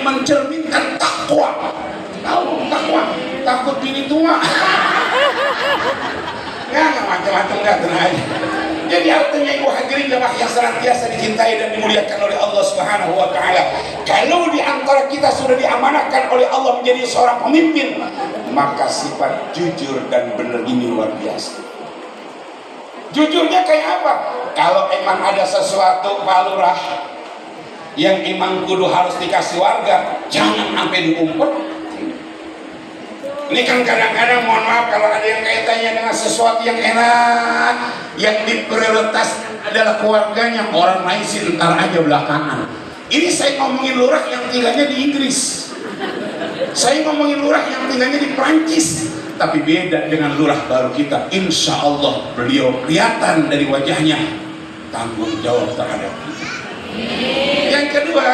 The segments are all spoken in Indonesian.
mencerminkan takwa. Tahu takwa? Takut bini tua. Nggak macam-macam, nggak, tenang aja. Jadi artinya ibu hadirin jamaah yang senantiasa dicintai dan dimuliakan oleh Allah Subhanahu wa taala, kalau di antara kita sudah diamanahkan oleh Allah menjadi seorang pemimpin, maka sifat jujur dan benar ini luar biasa. Jujurnya kayak apa? Kalau emang ada sesuatu Pak Lurah yang emang kudu harus dikasih warga, jangan sampai diumpet. Ini kan kadang-kadang, mohon maaf, kalau ada yang kaitannya dengan sesuatu yang enak, yang diprioritas adalah keluarganya, orang lain sih ntar aja belakangan. Ini saya ngomongin lurah yang tinggalnya di Inggris, saya ngomongin lurah yang tinggalnya di Prancis. Tapi beda dengan lurah baru kita. Insya Allah beliau kelihatan dari wajahnya tanggung jawab terhadap kita. Yang kedua,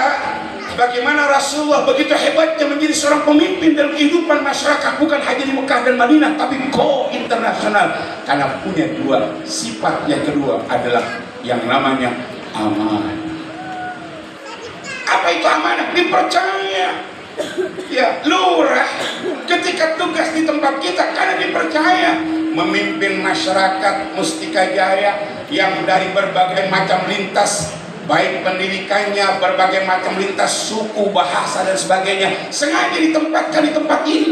bagaimana Rasulullah begitu hebatnya menjadi seorang pemimpin dalam kehidupan masyarakat, bukan hanya di Mekah dan Madinah, tapi go internasional, karena punya dua sifat. Yang kedua adalah yang namanya amanah. Apa itu amanah? Dipercaya. Ya, lurah ketika tugas di tempat kita karena dipercaya memimpin masyarakat Mustika Jaya yang dari berbagai macam lintas, baik pendidikannya, berbagai macam lintas suku, bahasa dan sebagainya, sengaja ditempatkan di tempat ini.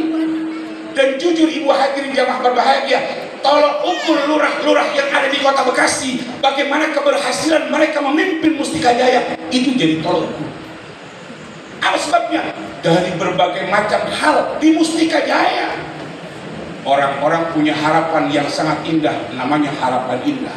Dan jujur ibu hadirin jamaah berbahagia, tolong ukur lurah-lurah yang ada di kota Bekasi, bagaimana keberhasilan mereka memimpin Mustika Jaya, itu jadi tolong ukur. Apa sebabnya? Dari berbagai macam hal di Mustika Jaya, orang-orang punya harapan yang sangat indah, namanya harapan indah.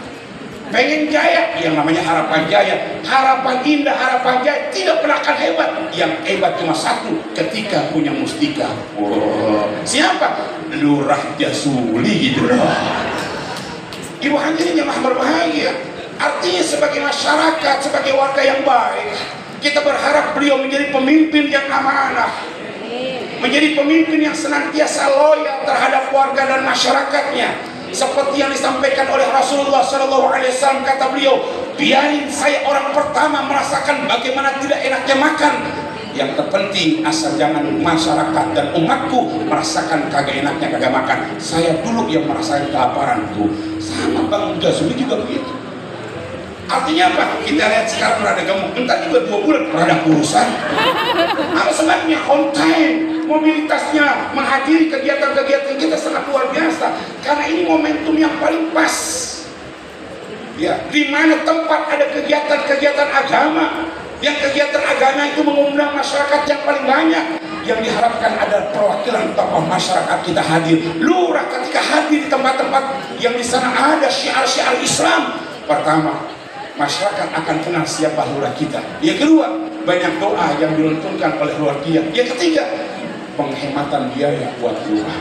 Pengen jaya, yang namanya harapan jaya. Harapan indah, harapan jaya tidak pernah akan hebat. Yang hebat cuma satu, ketika punya mustika. Wow. Siapa? Lurah Jasuli gitu loh. Ibu hadirin yang berbahagia, artinya sebagai masyarakat, sebagai warga yang baik, kita berharap beliau menjadi pemimpin yang amanah, menjadi pemimpin yang senantiasa loyal terhadap warga dan masyarakatnya. Seperti yang disampaikan oleh Rasulullah SAW, kata beliau, biarin saya orang pertama merasakan bagaimana tidak enaknya makan. Yang terpenting asal jangan masyarakat dan umatku merasakan kagak enaknya kagak makan. Saya dulu yang merasakan kelaparan tuh. Sama Bang Jasuli juga begitu. Artinya apa? Kita lihat sekarang rada gemuk, entar juga 2 bulan rada kurusan. Apa sebabnya? On time, mobilitasnya, menghadiri kegiatan-kegiatan kita sangat luar biasa. Karena ini momentum yang paling pas. Ya, di mana tempat ada kegiatan-kegiatan agama, yang kegiatan agama itu mengundang masyarakat yang paling banyak, yang diharapkan ada perwakilan tokoh masyarakat kita hadir. Lurah ketika hadir di tempat-tempat yang di sana ada syiar-syiar Islam, pertama, masyarakat akan kenal siapa lurah kita. Yang kedua, banyak doa yang dilunturkan oleh lurah dia. Yang ketiga, penghematan biaya buat lurah.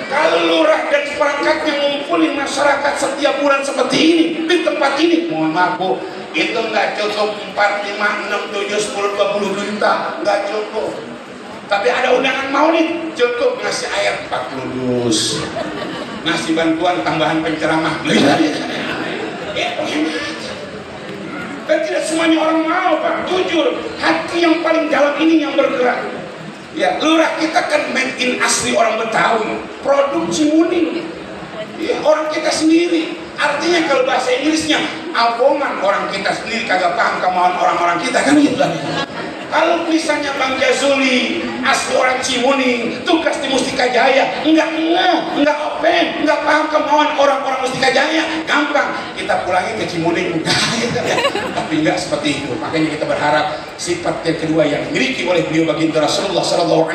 Kalau lurah dan perangkatnya ngumpulin masyarakat setiap bulan seperti ini di tempat ini, mohon maaf Bu, itu nggak cukup 4, 5, 6, 7, 10, 20 juta, nggak cukup. Tapi ada undangan maulid, cukup ngasih ayat 40 dus, ngasih bantuan tambahan penceramah. Dan tidak semuanya orang mau, Pak. Jujur, hati yang paling dalam ini yang bergerak. Ya, lurah kita kan made in asli orang Betawi, produk Cimuning. Ya, orang kita sendiri. Artinya kalau bahasa Inggrisnya, abongan orang kita sendiri kagak paham kemauan orang-orang kita kan gitu lah. Kalau misalnya Bang Jasuli asli orang Cimuning, tugas di Mustika Jaya, enggak open, enggak paham kemauan orang-orang Mustika Jaya, gampang kita pulangi ke Cimuning, gitu ya. Tapi enggak seperti itu. Makanya kita berharap sifat yang kedua yang dimiliki oleh beliau baginda Rasulullah SAW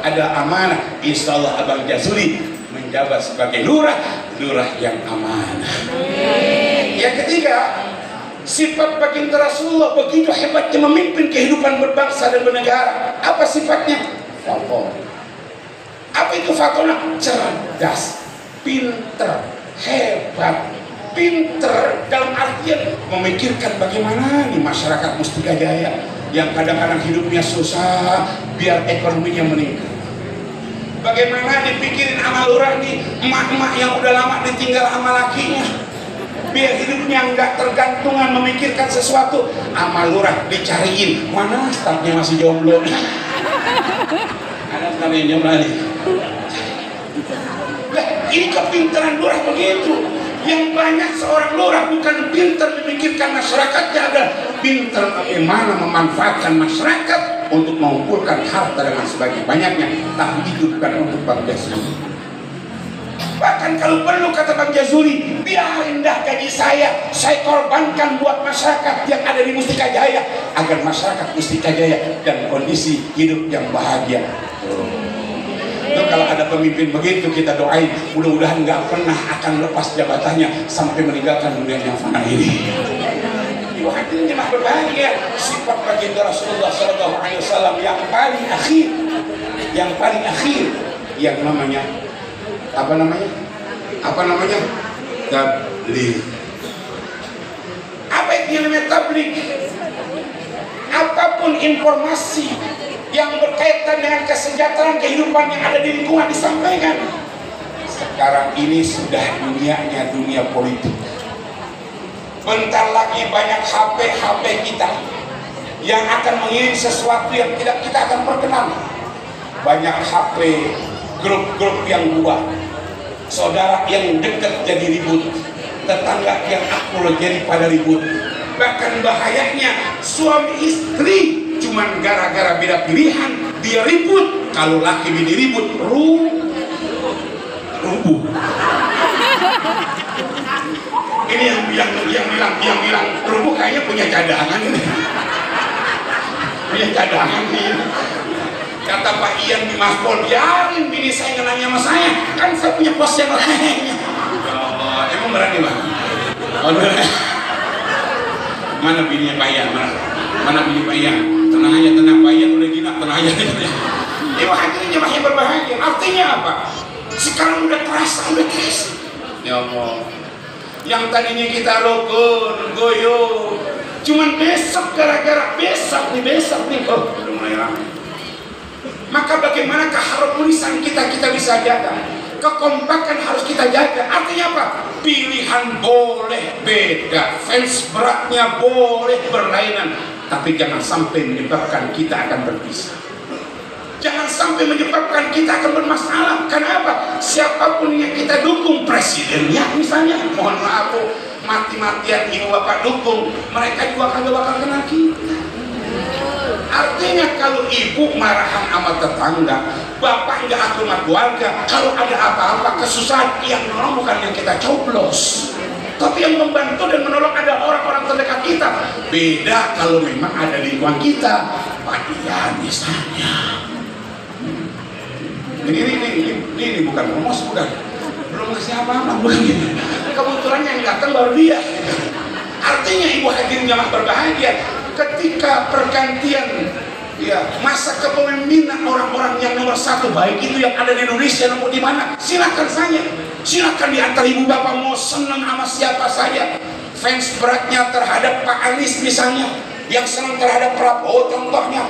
adalah amanah. Insya Allah Abang Jasuli menjabat sebagai lurah yang amanah. Yang ketiga, sifat baginda Rasulullah begitu hebatnya memimpin kehidupan berbangsa dan bernegara. Apa sifatnya? Faton. Apa itu fatona? Cerdas, pinter, hebat. Pinter dalam artian memikirkan bagaimana nih masyarakat Mustika Jaya yang kadang-kadang hidupnya susah biar ekonominya meningkat. Bagaimana dipikirin sama lurah nih emak-emak yang udah lama ditinggal sama lakinya. biar hidupnya nggak tergantungan memikirkan sesuatu. Sama lurah dicariin, mana stafnya masih jomblo. Ada staf yang jomblo nih. Nah, ini kepintaran lurah begitu. Yang banyak seorang lurah bukan pintar memikirkan masyarakatnya, ada pintar bagaimana memanfaatkan masyarakat untuk mengumpulkan harta dengan sebanyak-banyaknya. Tapi itu bukan untuk Bang Jazuli. Bahkan kalau perlu, kata Bang Jazuli, biarin dah gaji saya korbankan buat masyarakat yang ada di Mustika Jaya, agar masyarakat Mustika Jaya dan kondisi hidup yang bahagia. Itu kalau ada pemimpin begitu, kita doain mudah-mudahan nggak pernah akan lepas jabatannya sampai meninggalkan dunia yang fana ini. Ibu hadirin jemaah berbahagia, sifat baginda Rasulullah SAW yang paling akhir, yang namanya apa namanya tabligh. Apa itu namanya tabligh? Apapun informasi yang berkaitan dengan kesejahteraan kehidupan yang ada di lingkungan disampaikan. Sekarang ini sudah dunianya dunia politik. Bentar lagi banyak HP kita yang akan mengirim sesuatu yang tidak kita akan perkenal. Banyak HP grup-grup yang buat, saudara yang dekat jadi ribut, tetangga yang akur jadi pada ribut. Bahkan bahayanya suami istri cuman gara-gara beda pilihan dia ribut. Kalau laki bini ribut rubuh. Ini yang bilang rubuh kayaknya punya cadangan ini. Punya cadangan ini. Kata Pak Ian di Maspol, biarin bini saya ngenanya sama saya, kan saya punya pos yang lainnya. Oh, emang berani Bang? Oh, berani. Mana bininya Pak Ian? Mana bini Pak Ian? Tenang aja, tenang, Pak Ian udah gila, tenang aja. Ibu hadirin jemaah yang berbahagia. Artinya apa? Sekarang udah terasa. Ya Allah. Yang tadinya kita rukun, goyo, cuman besok gara-gara besok nih, oh udah mulai ramai. Maka bagaimana keharmonisan kita bisa jaga, kekompakan harus kita jaga. Artinya apa? Pilihan boleh beda, fans beratnya boleh berlainan, tapi jangan sampai menyebabkan kita akan berpisah. Jangan sampai menyebabkan kita akan bermasalah. Kenapa? Siapapun yang kita dukung, presidennya misalnya, mohon maaf mati-matian ibu bapak dukung, mereka juga kagak bakal kenal kita. Artinya kalau ibu marahan sama tetangga, bapak nggak atur sama keluarga, kalau ada apa-apa kesusahan, yang menolong bukan yang kita coblos, tapi yang membantu dan menolong ada orang-orang terdekat kita. Beda kalau memang ada di lingkungan kita, Pak Dian misalnya. Ini bukan promosi, bukan, belum ngasih apa-apa, bukan gitu. Kebetulan yang datang baru dia. Artinya ibu hadirin jamaah berbahagia, ketika pergantian masa kepemimpinan orang-orang yang nomor satu, baik itu yang ada di Indonesia maupun di mana, silakan saja, silakan diantar ibu bapak mau senang sama siapa saja. Fans beratnya terhadap Pak Anies misalnya, yang senang terhadap Prabowo contohnya,